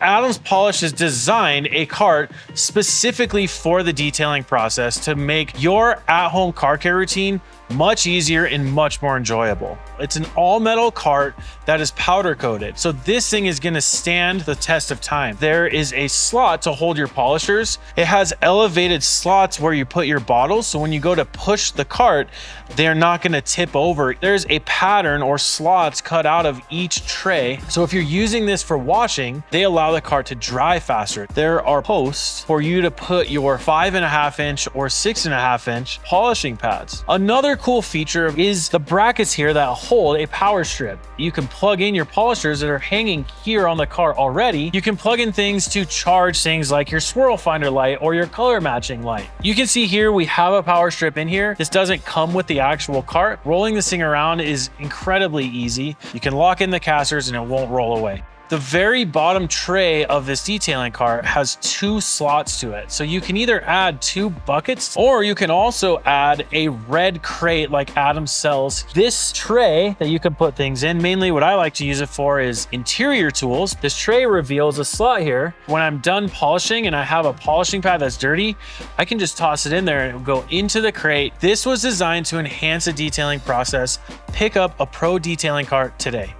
Adams Polish has designed a cart specifically for the detailing process to make your at-home car care routine much easier and much more enjoyable. It's an all-metal cart that is powder coated, so this thing is going to stand the test of time. There is a slot to hold your polishers. It has elevated slots where you put your bottles, so when you go to push the cart, they're not going to tip over. There's a pattern or slots cut out of each tray, so if you're using this for washing, they allow the cart to dry faster. There are posts for you to put your 5.5 inch or 6.5 inch polishing pads. Another cool feature is the brackets here that hold a power strip. You can plug in your polishers that are hanging here on the cart already. You can plug in things to charge things like your swirl finder light or your color matching light. You can see here we have a power strip in here. This doesn't come with the actual cart. Rolling this thing around is incredibly easy. You can lock in the casters and it won't roll away. The very bottom tray of this detailing cart has 2 slots to it. So you can either add 2 buckets or you can also add a red crate like Adams sells. This tray that you can put things in, mainly what I like to use it for is interior tools. This tray reveals a slot here. When I'm done polishing and I have a polishing pad that's dirty, I can just toss it in there and it will go into the crate. This was designed to enhance the detailing process. Pick up a pro detailing cart today.